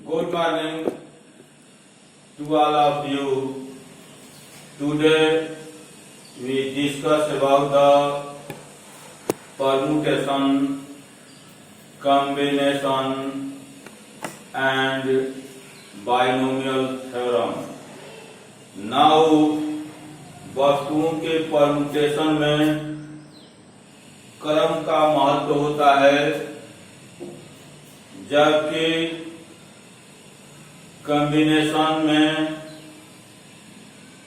Good morning to all of you. Today we discuss about the permutation, combination and binomial theorem. Now वस्तुओं के permutation में क्रम का महत्व होता है, जबकि कॉम्बिनेशन में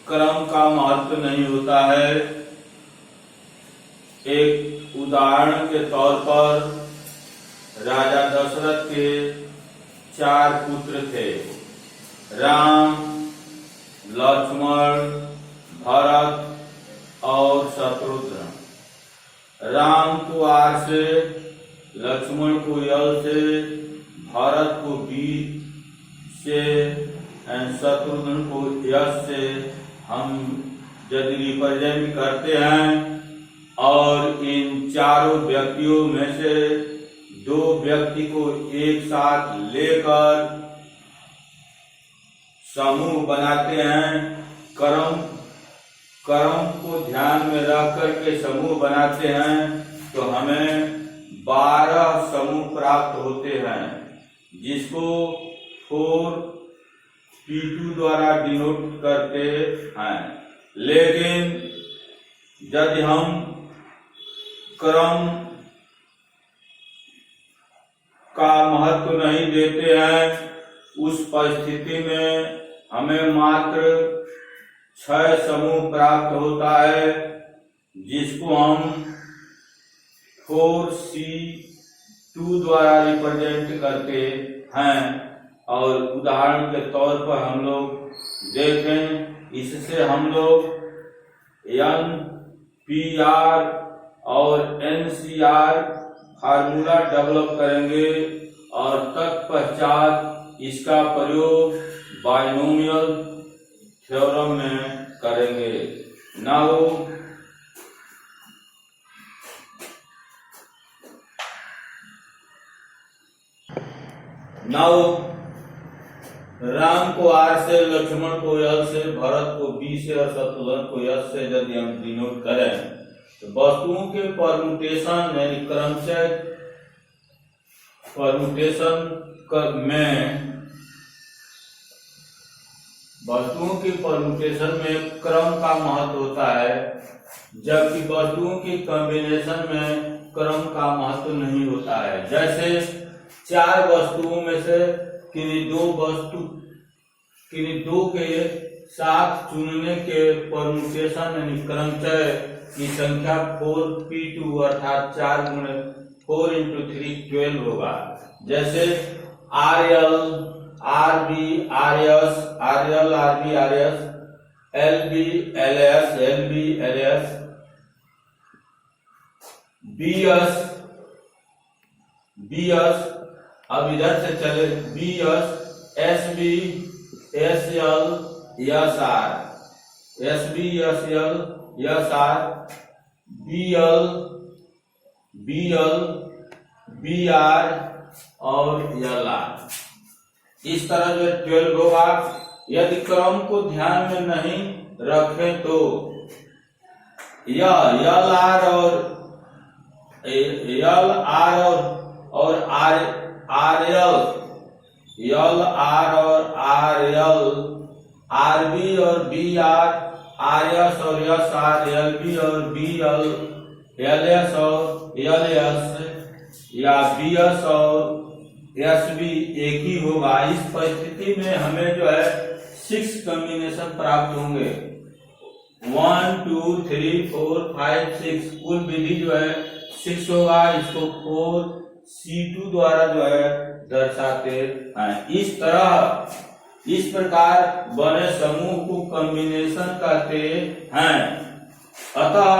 क्रम का महत्व नहीं होता है। एक उदाहरण के तौर पर राजा दशरथ के 4 पुत्र थे, राम, लक्ष्मण, भरत और शत्रुघ्न। राम को आर से, लक्ष्मण को यल से, भरत को बी से एंड शत्रुघ्न को यश से हम यदि रिप्रेजेंट करते हैं और इन चारों व्यक्तियों में से 2 व्यक्ति को एक साथ लेकर समूह बनाते हैं, क्रम को ध्यान में रख करके समूह बनाते हैं, तो हमें 12 समूह प्राप्त होते हैं, जिसको 4p2 द्वारा डिनोट करते हैं। लेकिन यदि हम क्रम का महत्व नहीं देते हैं, उस परिस्थिति में हमें मात्र 6 समूह प्राप्त होता है, जिसको हम 4c2 द्वारा रिप्रेजेंट करते हैं। और उदाहरण के तौर पर हम लोग देखें, इससे हम लोग NPR और NCR फार्मूला डेवलप करेंगे और तत्पश्चात इसका प्रयोग बाइनोमियल थ्योरम में करेंगे। नाउ राम को आर से, लक्ष्मण को यल से, भरत को बी से और शत्रुघ्न को यश से यदि हम डिनोट करें, तो वस्तुओं के परमुटेशन यानी क्रमशः परमुटेशन में वस्तुओं के परमुटेशन में क्रम का महत्व होता है, जबकि वस्तुओं की कॉम्बिनेशन में क्रम का महत्व नहीं होता है। जैसे 4 वस्तुओं में से किन्हीं 2 के साथ चुनने के परमुटेशन यानी क्रमशः की संख्या 4p2 अर्थात 4 गुणे 4 into 3 12 होगा। जैसे RL, RB, RS, RL, RB, RS, LB, LS, LB, LS, BS, अब इधर से चले BS, SB, SL, SR, SB, SL, SR, BL, BR और LR। इस तरह जो 12 होगा। यदि क्रम को ध्यान में नहीं रखें तो LR और RL, LR और RL, RB और BR, RS और SR, LB और BL, LS और LS या BS और SB एक ही होगा। इस परिस्थिति में हमें जो है 6 कॉम्बिनेशन प्राप्त होंगे। 1 2 3 4 5 6 कुल विधि जो है 6 होगा। इसको 4c2 द्वारा जो है दर्शाते हैं। इस प्रकार बने समूह को कॉम्बिनेशन कहते हैं। अतः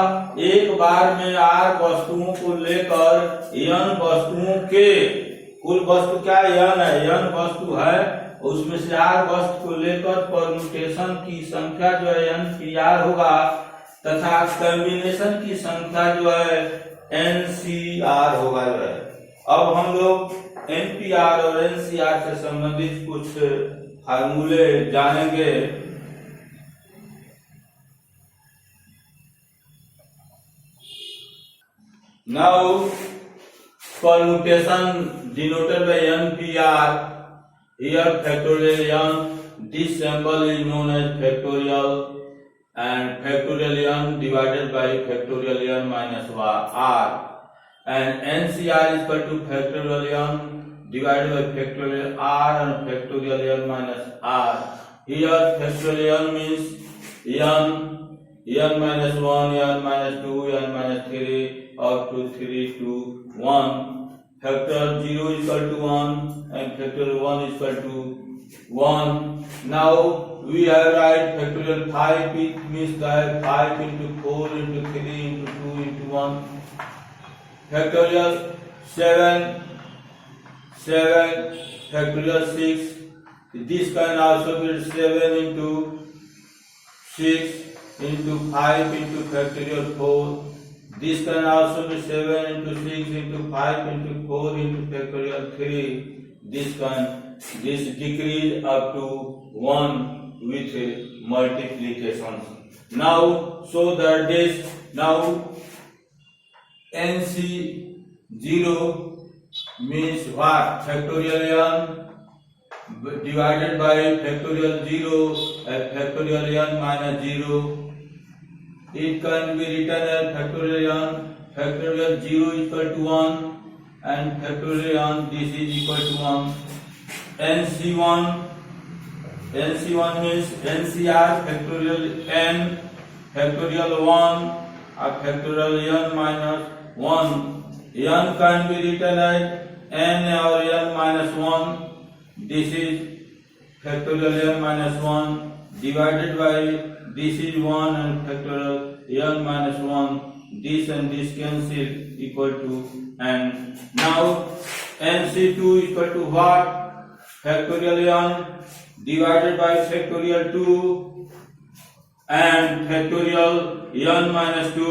एक बार में R वस्तुओं को लेकर n वस्तुओं के, कुल वस्तु क्या n है, n वस्तु है, उसमें से R वस्तु को लेकर परमुटेशन की संख्या जो है NPR होगा तथा कॉम्बिनेशन की संख्या जो है NCR होगा। अब हम लोग एनपीआर और एनसीआर से संबंधित कुछ फार्मूले जानेंगे। Now, permutation denoted by NPR, here factorial n, this symbol is known as factorial, and factorial n divided by factorial n minus r, and NCR is equal to factorial n divided by factorial r and factorial n minus r. Here factorial n means n minus 1, n minus 2, n minus 3, up to 3 to 1. Factor 0 is equal to 1 and factor 1 is equal to 1. Now we have write factorial 5, it means that 5 into 4 into 3 into 2 into 1. Factorial 7, factorial 6. This can also be 7 into 6 into 5 into factorial 4. This can also be 7 into 6 into 5 into 4 into factorial 3. This decrease up to 1 with multiplication. Now, so that this now NC0 means what? Factorial n divided by factorial 0 and factorial n minus 0. It can be written as factorial 0 is equal to 1 and factorial n this is equal to 1. NC1 means NCR factorial n factorial 1 or factorial n minus 1. N can be written as n or n minus 1. This is factorial n minus 1 divided by this is 1 and factorial n minus 1. This and this cancel equal to n. Now NC2 is equal to what? Factorial n divided by factorial 2 and factorial n minus 2.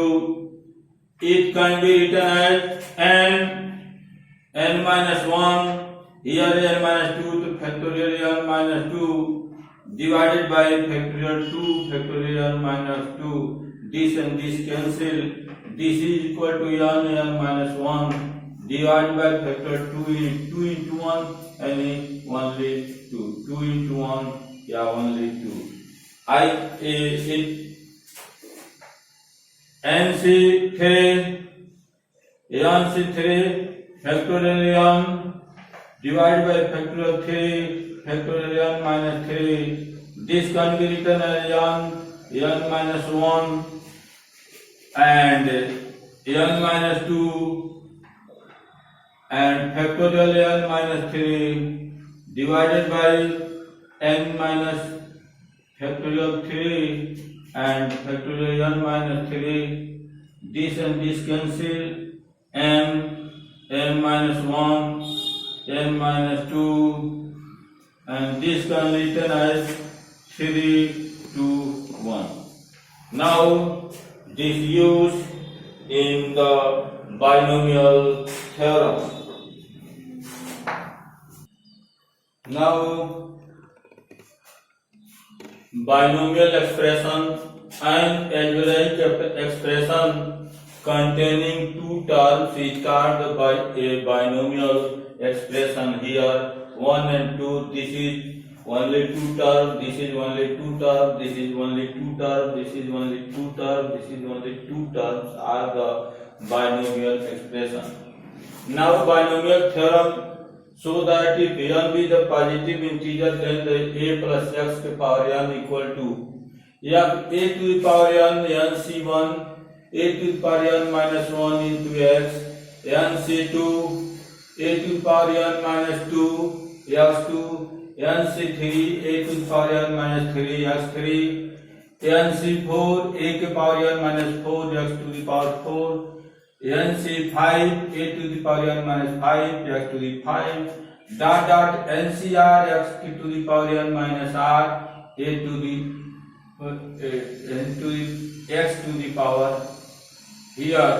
It can be written as n minus 1. Here n minus 2 to factorial n minus 2 divided by factorial 2 factorial n minus 2. This and this cancel. This is equal to n minus 1 divided by factor 2 into 1 and only 2. 2 into 1, yeah, only 2. NC3 factorial n divided by factorial 3 factorial n minus 3. This can be written as n minus 1 and n minus 2 and factorial n minus 3 divided by n minus factorial 3 and factorial n minus 3. This and this cancel. n minus 1, n minus 2, and this can be written as 3 to 1. Now this used in the binomial theorem. Now binomial expression and algebraic expression containing two terms is called by a binomial expression. Here 1 and 2, this is only 2 terms, this is only 2 terms, this is only 2 terms, this is only 2 terms, this is only 2 terms are the binomial expression. Now binomial theorem so that if n be the positive integer, then the a plus x to power n equal to a to the power n nc1, a to the power n minus 1 into x, nc2, a to the power n minus 2 x2, nc3, a to the power n minus 3 x3, nc4, a के power n minus 4 x to the power 4, nc5, a to the power n minus 5 x to the 5, dot ncr x to the power n minus r, a to the x to the power. Here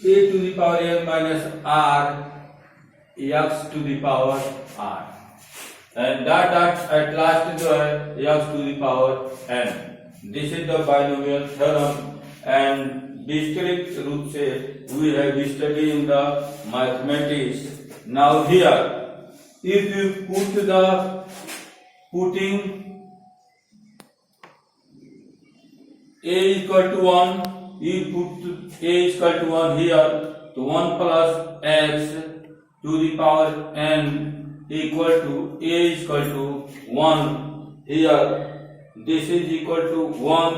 a to the power n minus r x to the power r, and dot at last जो है x to the power n. This is the binomial theorem, and discrete रूप से we have studied in the mathematics. Now here, if you putting a equal to 1, you put a is equal to 1 here, so 1 plus x to the power n equal to a is equal to 1 here. This is equal to 1,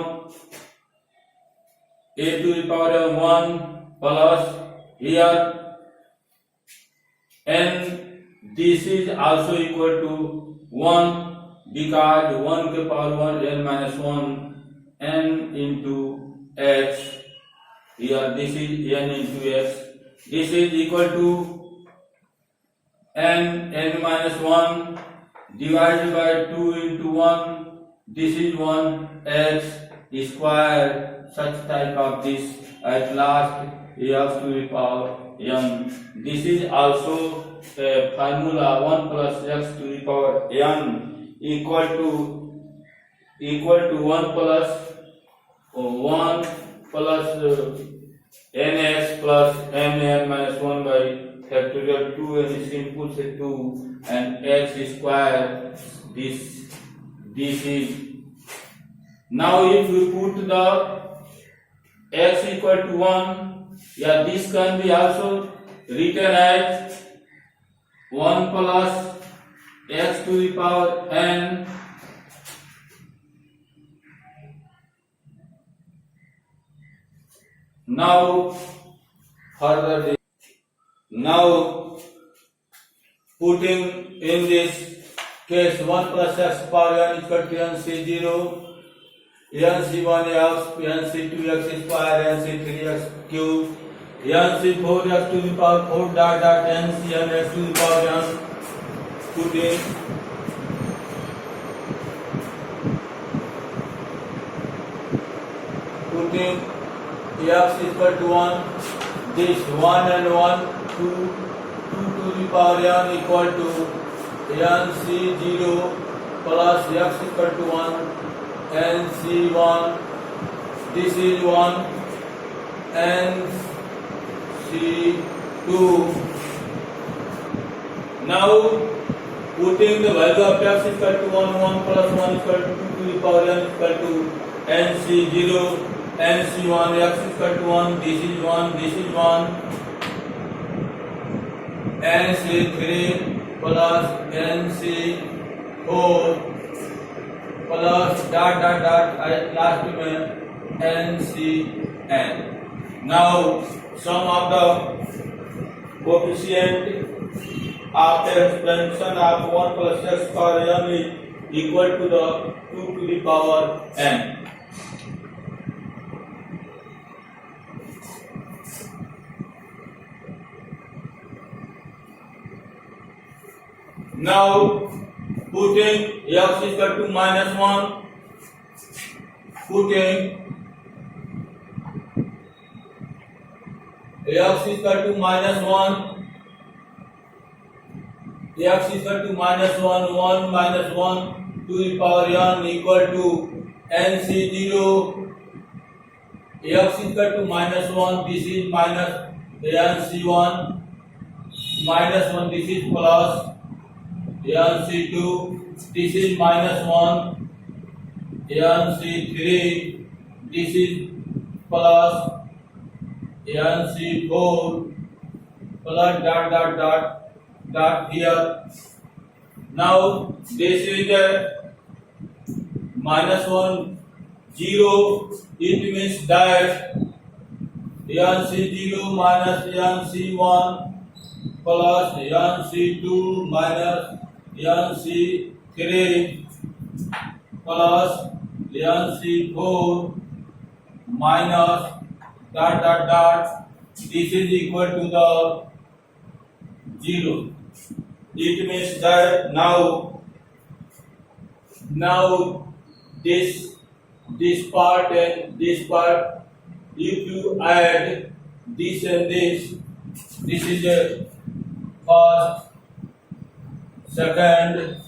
a to the power of 1 plus here n. This is also equal to 1 because 1 के power 1 n minus 1 n into x. Here this is n into x. This is equal to n minus 1 divided by 2 into 1. This is 1 x square. Such type of this at last x to the power n. This is also a formula 1 plus x to the power n equal to 1 plus nx plus n minus 1 by factorial 2 and is simple से 2 and x square. This is now if we put the x equal to 1, yeah, this can be also written as 1 plus x to the power n now further now putting in this case 1 plus x power n equal to nc0, nc1x, nc2x square, nc3x cube, nc4x to the power 4 dot ncn x to the power n. Putting x equal to 1, this 1 and 1, 2 to the power n equal to nc0 plus x equal to 1, nc1, this is 1, nc2. Now putting the value of x equal to 1, 1 plus 1 equal to 2 to the power n equal to nc0, nc1, x equal to 1, this is 1, this is 1, nc3 plus nc4 plus dot last में ncn. Now sum of the coefficient of the expansion of 1 plus x power n is equal to the 2 to the power n. Now putting x equal to minus 1, putting x equal to minus 1, x equal to minus 1, 1 minus 1 to the power n equal to nc0, x equal to minus 1, this is minus nc1, minus 1, this is plus nc2, this is minus 1, nc3, this is plus nc4 plus dot here. Now this is the minus 1, 0, it means that nc0 minus nc1 plus nc2 minus nc3 plus nc4 minus dot. This is equal to the 0. It means that now this part and this part, if you add this and this is a first, second,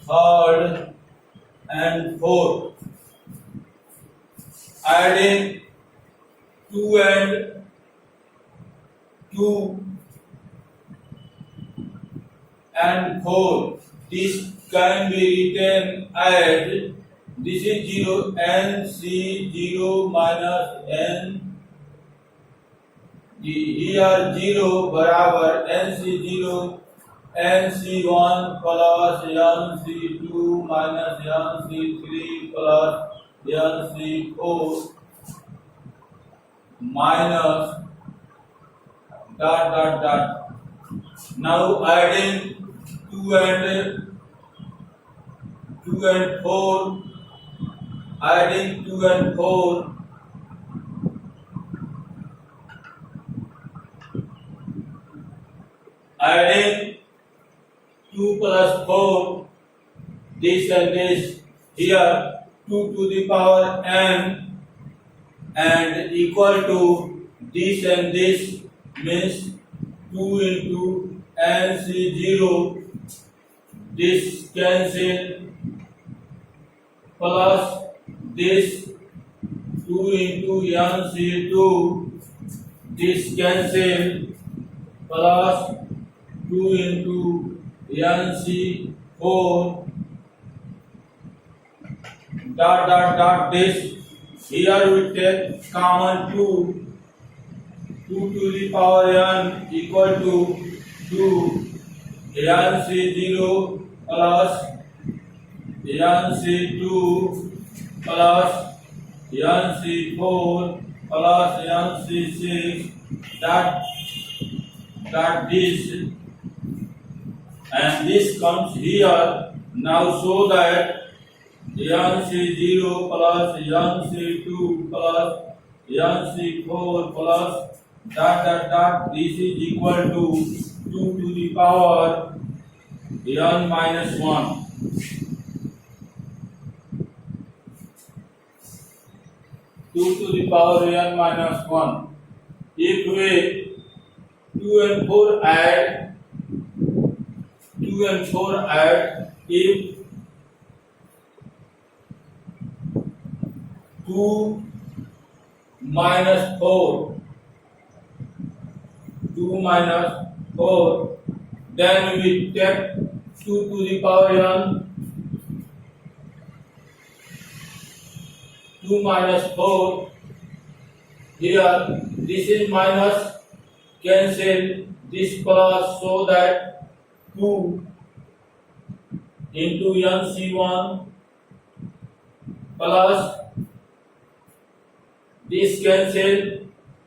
third, and fourth. Adding 2 and 2 and 4. This can be written as this is 0 NC 0 minus N. Here 0 बराबर NC 0 NC1 plus NC2 minus NC3 plus NC4 minus dot. Now adding 2 and 4, adding 2 and 4, adding 2 plus 4, this and this, here 2 to the power n and equal to this and this means 2 into NC0, this cancel plus this 2 into NC2, this cancel plus 2 into NC4 dot this. Here we take common 2 to the power n equal to 2 NC0 plus NC2 plus NC4 plus NC6 dot this, and this comes here. Now show that NC0 plus NC2 plus NC4 plus dot this is equal to 2 to the power n minus 1. 2 to the power n minus 1. If we 2 and 4 add, if 2 minus 4, then we take 2 to the power n, 2 minus 4, here this is minus, cancel this plus, so that 2 into NC1 plus this cancel,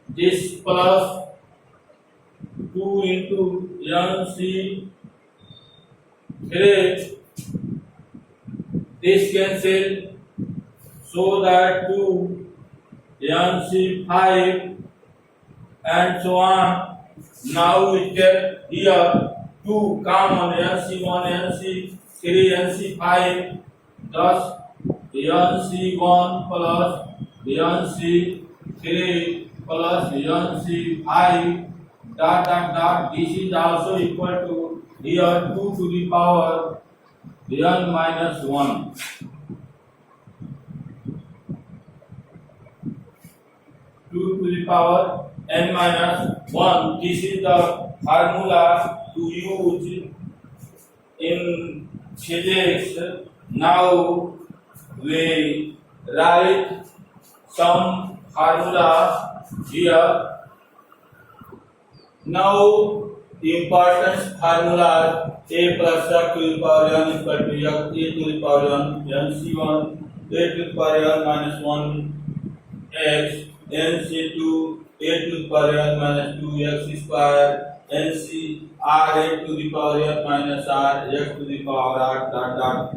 this plus 2 into NC3, this cancel, so that 2 NC5 and so on. Now we take here 2 common, NC1, NC3, NC5, thus NC1 plus NC3 plus NC5 dot this is also equal to here 2 to the power n minus 1. 2 to the power n minus 1. This is the formula to use in physics. Now we write some formula here. Now important formula: a plus x to the power n equal to x, a to the power n, nc1, a to the power n minus 1 x, nc2, a to the power n minus 2 x square, nc r a to the power n minus r x to the power r dot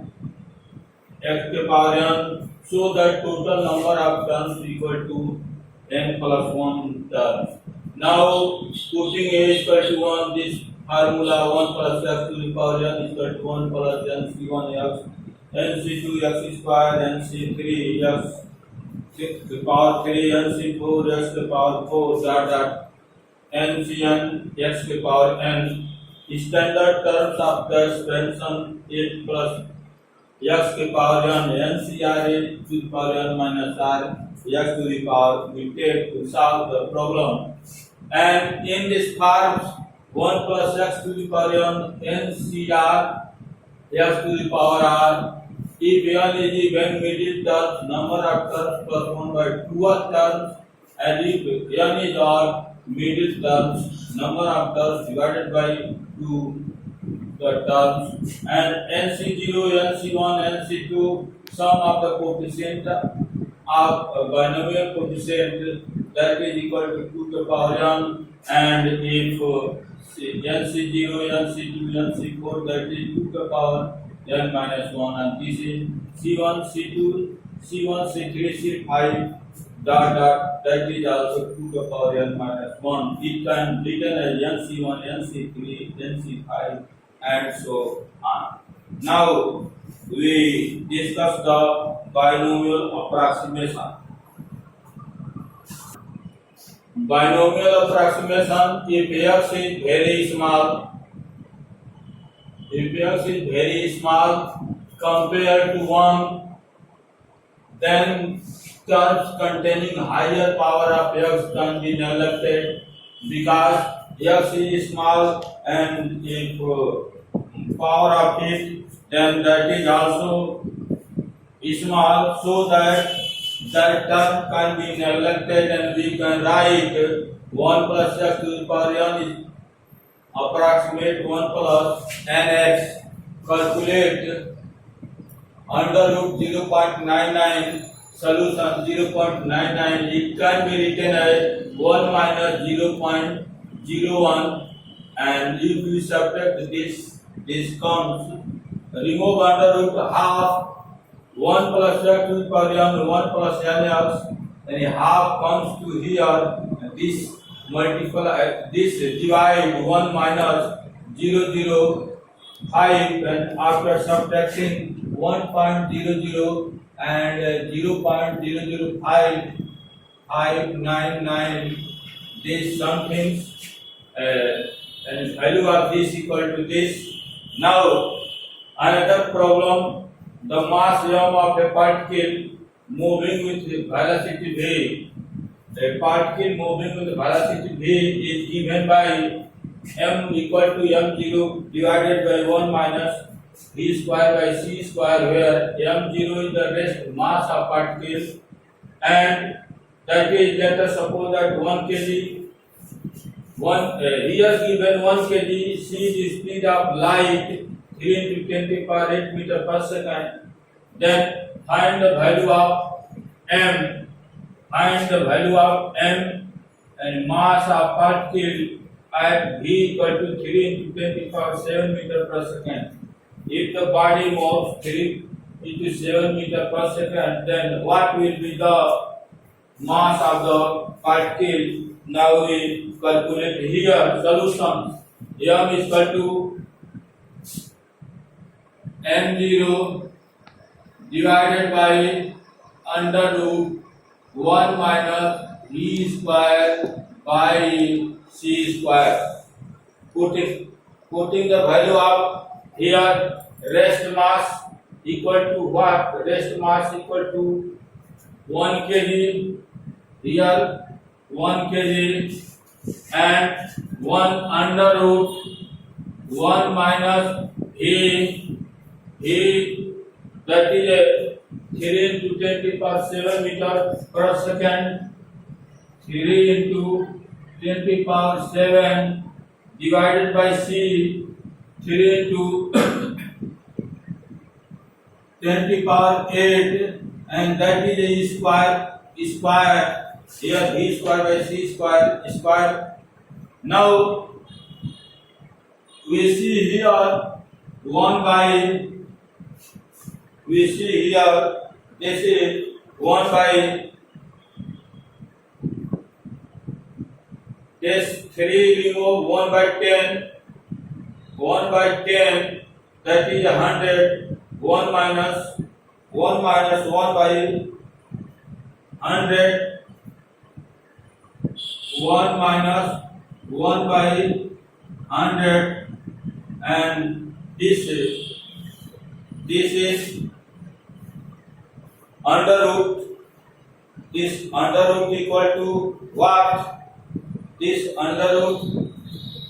x to the power n, so that total number of terms equal to n plus 1 term. Now putting a equal to 1, this formula 1 plus x to the power n equal to 1 plus nc1 x, nc2 x square, nc3 x to the power 3, nc4 x to the power 4 dot NCN x to the power n. Standard terms of the expansion 8 plus x to the power n NCR 8 to the power n minus r x to the power we take to solve the problem. And in this form 1 plus x to the power n NCR x to the power r. If n is even middle terms, number of terms plus 1 by 2 of terms, and if n is odd, middle terms, number of terms divided by 2 the terms, and NC0, NC1, NC2, sum of the coefficient of binomial coefficient that is equal to 2 to the power n, and if NC0, NC2, NC4 that is 2 to the power n minus 1, and this is C1, C2, C1, C3, C5 dot that is also 2 to the power n minus 1. It can be written as NC1, NC3, NC5 and so on. Now we discuss the binomial approximation. Binomial approximation, if x is very small, compared to 1, then terms containing higher power of x can be neglected because x is small, and if power of it, then that is also small, so that term can be neglected, and we can write 1 plus x to the power n is approximate 1 plus nx. Calculate under root 0.99, solution 0.99. It can be written as 1 minus 0.01, and if we subtract this comes, remove under root half 1 plus x to the power n 1 plus nx, and half comes to here, and this multiply, this divide 1 minus 0.005, and after subtracting 1.00 and 0.005599, this something, and value of this equal to this. Now another problem, the mass m of a particle moving with velocity v. A particle moving with velocity v is given by m equal to m0 divided by 1 minus v square by c square, where m0 is the rest mass of particle, and that is, let us suppose that 1 kg, here given 1 kg, c is the speed of light 3 into 10 to the power 8 meter per second. Then find the value of m. Find the value of m and mass of particle at v equal to 3 into 10 to the power 7 meter per second. If the body moves 3 into 7 meter per second, then what will be the mass of the particle? Now we calculate here solution. M is equal to m0 divided by under root 1 minus v square by c square. Putting the value of here, rest mass equal to what? Rest mass equal to 1 kg, here 1 kg, and 1 under root 1 minus v, that is 3 into 10 to the power 7 meter per second, 3 into 10 to the power 7 divided by c, 3 into 10 to the power 8, and that is a square, here v square by c square. Now we see here 1 by, we see here this is 1 by this 3 remove 1 by 10, 1 by 10, that is 100, 1 minus 1 minus 1 by 100, 1 minus 1 by 100, and this is under root. This under root equal to what? This under root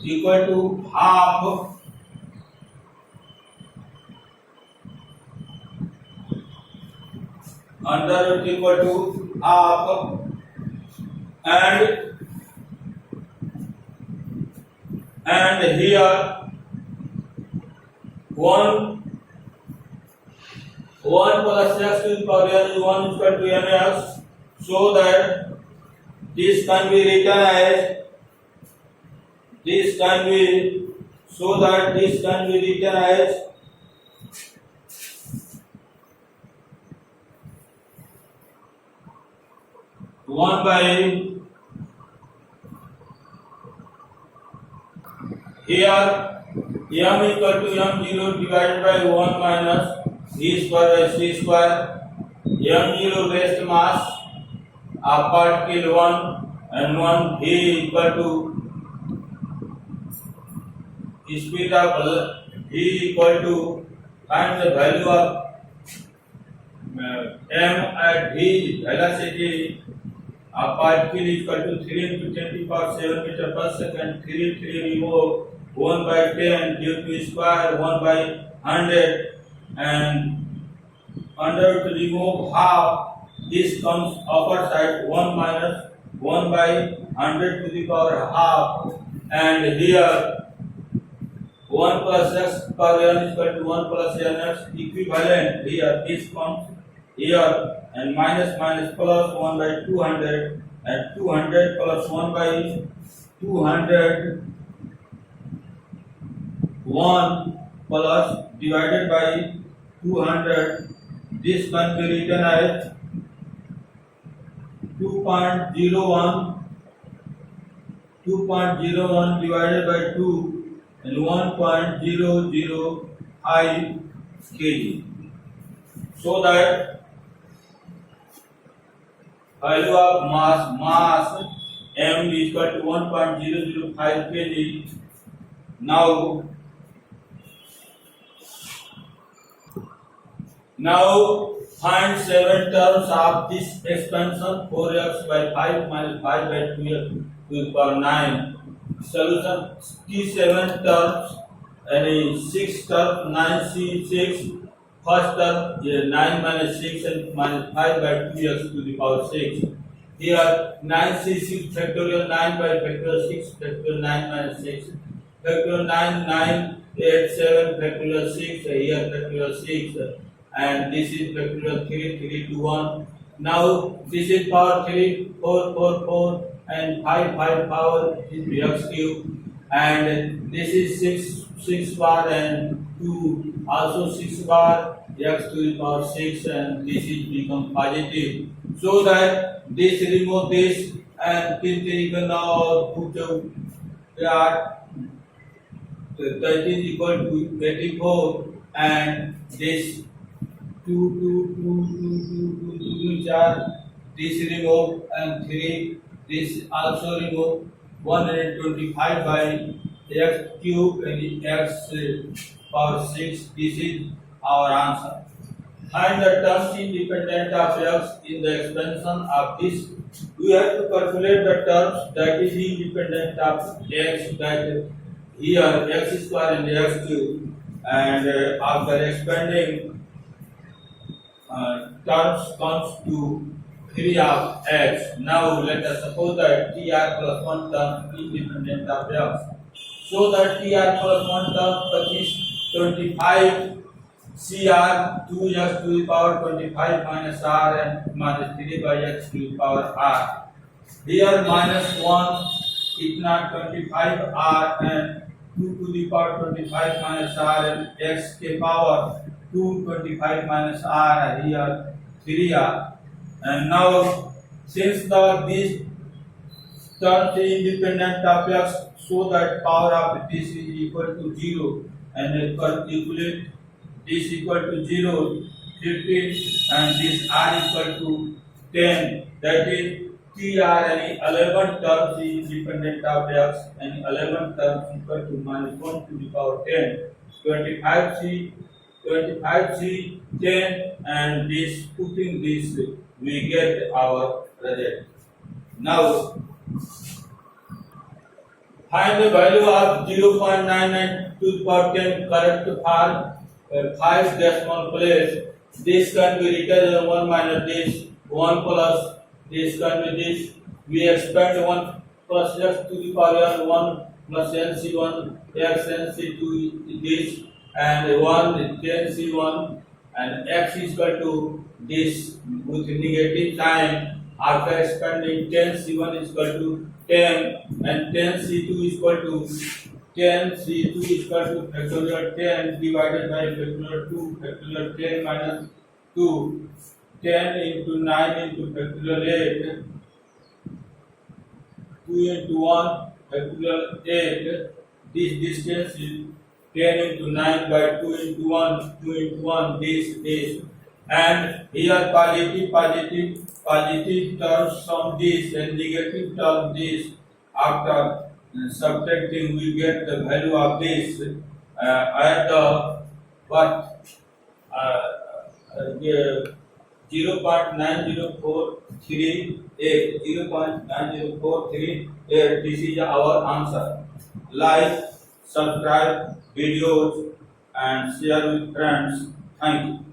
equal to half. Under root equal to half, and here 1 plus x to the power n is 1 equal to ns, so that this can be written as this can be written as 1 by here m equal to m0 divided by 1 minus e square by c square. m0 base mass of particle 1 and 1 v equal to speed of v equal to find the value of m at v velocity of particle is equal to 3 into 10 to the power 7 meter per second. 3 remove 1 by 10 due to square 1 by 100, and under to remove half, this comes upper side 1 minus 1 by 100 to the power half, and here 1 plus x power n is equal to 1 plus ns equivalent. Here this comes here, and minus plus 1 by 200, and 200 plus 1 by 200, 1 plus divided by 200, this can be written as 2.01 divided by 2 and 1.005 kg, so that value of mass m is equal to 1.005 kg. Now find 7 terms of this expansion. 4x by 5 minus 5 by 2x to the power 9. Solution T7 terms, and 6 terms, 9c6. First term 9 minus 6 and minus 5 by 2x to the power 6. Here 9c6 factorial 9 by factorial 6 factorial 9 minus 6 factorial 9 9 8 7 factorial 6. Here factorial 6, and this is factorial 3 3 to 1. Now this is power 3 4 4 4 and 5 5 power is x cube, and this is 6 bar and 2 also 6 bar x to the power 6, and this is become positive, so that this remove this, and you can now put that is equal to 84, and this 2 charge, this remove, and 3 this also remove. 125 by x cube and x power 6. This is our answer. Find the terms independent of x in the expansion of this. We have to calculate the terms that is independent of x, that here x square and x cube, and after expanding terms comes to 3 of x. Now let us suppose that tr plus 1 term independent of x. So that tr plus 1 term is 25 cr 2x to the power 25 minus r and minus 3 by x to the power r. Here minus 1 itna 25 r and 2 to the power 25 minus r and x ke power 2 25 minus r, here 3r. And now since these terms is independent of x, so that power of this is equal to 0, and calculate this equal to 0, 15, and this r equal to 10, that is T are any 11 terms independent of x, any 11 terms equal to minus 1 to the power 10, 25c, 10, and this, putting this, we get our result. Now, find the value of 0.99 to the power 10 correct for 5 decimal place. This can be written as 1 minus this, 1 plus this can be this. We expect 1 plus x to the power 1 plus nc1 x nc2 this, and 1 10c1, and x is equal to this with negative sign. After expanding, 10c1 is equal to 10 and 10c2 is equal to 10c2 is equal to factorial 10 divided by factorial 2, factorial 10 minus 2, 10 into 9 into factorial 8, 2 into 1 factorial 8. This distance is 10 into 9 by 2 into 1, 2 into 1, this, and here positive terms from this and negative term this. After subtracting, we get the value of this at the what 0.9043, this is our answer. Like, subscribe videos and share with friends. Thank you.